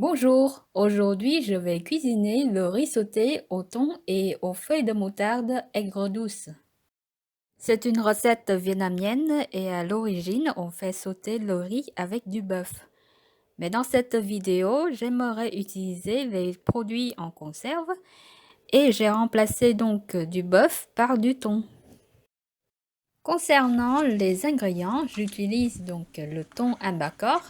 Bonjour, aujourd'hui je vais cuisiner le riz sauté au thon et aux feuilles de moutarde aigre douce. C'est une recette vietnamienne et à l'origine on fait sauter le riz avec du bœuf. Mais dans cette vidéo, j'aimerais utiliser les produits en conserve et j'ai remplacé donc du bœuf par du thon. Concernant les ingrédients, j'utilise donc le thon Albacor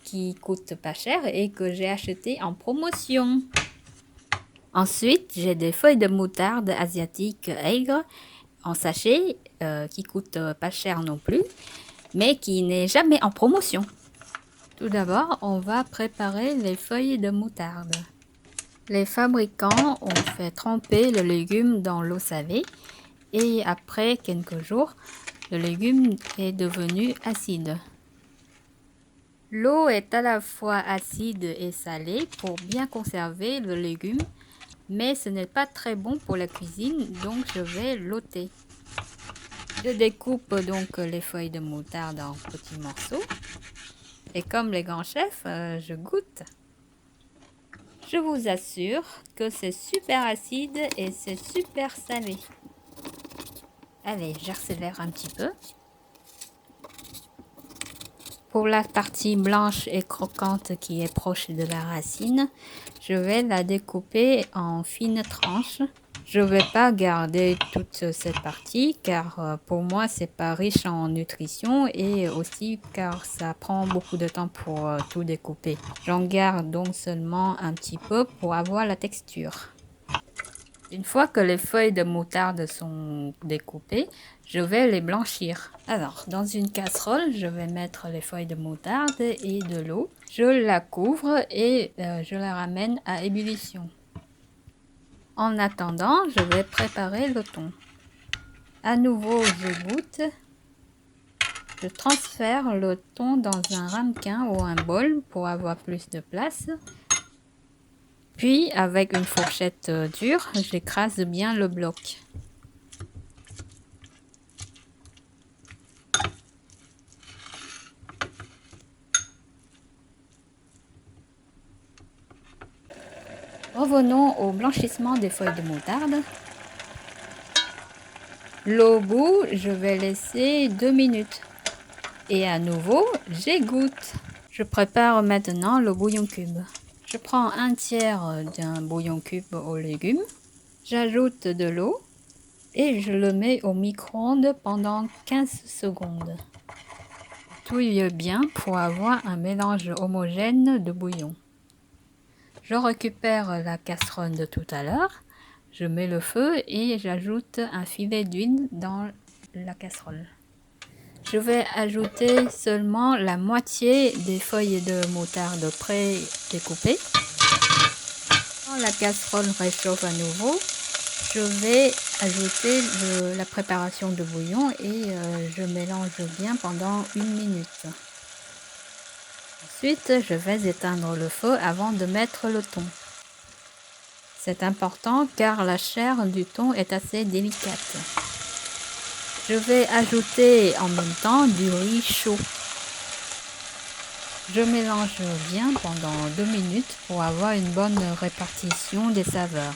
qui coûte pas cher et que j'ai acheté en promotion. Ensuite, j'ai des feuilles de moutarde asiatique aigre en sachet qui coûtent pas cher non plus, mais qui n'est jamais en promotion. Tout d'abord, on va préparer les feuilles de moutarde. Les fabricants ont fait tremper le légume dans l'eau salée et après quelques jours, le légume est devenu acide. L'eau est à la fois acide et salée pour bien conserver le légume, mais ce n'est pas très bon pour la cuisine, donc je vais l'ôter. Je découpe donc les feuilles de moutarde en petits morceaux et comme les grands chefs, je goûte. Je vous assure que c'est super acide et c'est super salé. Allez, j'accélère un petit peu. Pour la partie blanche et croquante qui est proche de la racine, je vais la découper en fines tranches. Je ne vais pas garder toute cette partie car pour moi c'est pas riche en nutrition et aussi car ça prend beaucoup de temps pour tout découper. J'en garde donc seulement un petit peu pour avoir la texture. Une fois que les feuilles de moutarde sont découpées, je vais les blanchir. Alors, dans une casserole, je vais mettre les feuilles de moutarde et de l'eau. Je la couvre et je la ramène à ébullition. En attendant, je vais préparer le thon. À nouveau, je goûte. Je transfère le thon dans un ramequin ou un bol pour avoir plus de place. Puis, avec une fourchette dure, j'écrase bien le bloc. Revenons au blanchissement des feuilles de moutarde. L'eau bout, je vais laisser 2 minutes. Et à nouveau, j'égoutte. Je prépare maintenant le bouillon cube. Je prends un tiers d'un bouillon cube aux légumes. J'ajoute de l'eau et je le mets au micro-ondes pendant 15 secondes. Touille bien pour avoir un mélange homogène de bouillon. Je récupère la casserole de tout à l'heure. Je mets le feu et j'ajoute un filet d'huile dans la casserole. Je vais ajouter seulement la moitié des feuilles de moutarde pré-découpées. Quand la casserole réchauffe à nouveau, je vais ajouter la préparation de bouillon et je mélange bien pendant 1 minute. Ensuite, je vais éteindre le feu avant de mettre le thon. C'est important car la chair du thon est assez délicate. Je vais ajouter en même temps du riz chaud. Je mélange bien pendant 2 minutes pour avoir une bonne répartition des saveurs.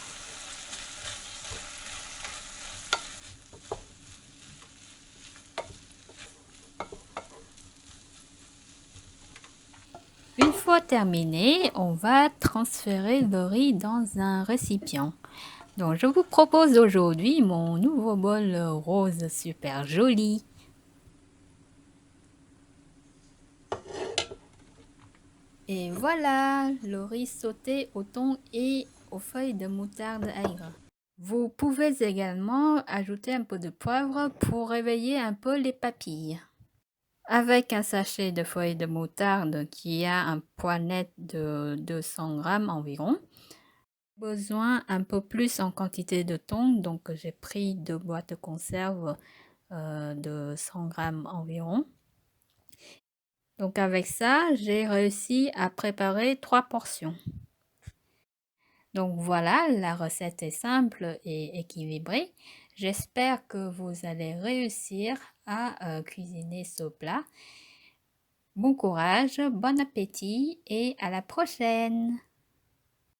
Une fois terminé, on va transférer le riz dans un récipient. Donc je vous propose aujourd'hui mon nouveau bol rose super joli. Et voilà, le riz sauté au thon et aux feuilles de moutarde aigre. Vous pouvez également ajouter un peu de poivre pour réveiller un peu les papilles. Avec un sachet de feuilles de moutarde qui a un poids net de 200 g environ, besoin un peu plus en quantité de thon, donc j'ai pris 2 boîtes de conserve de 100 g environ. Donc avec ça, j'ai réussi à préparer 3 portions. Donc voilà, la recette est simple et équilibrée. J'espère que vous allez réussir à cuisiner ce plat. Bon courage, bon appétit et à la prochaine!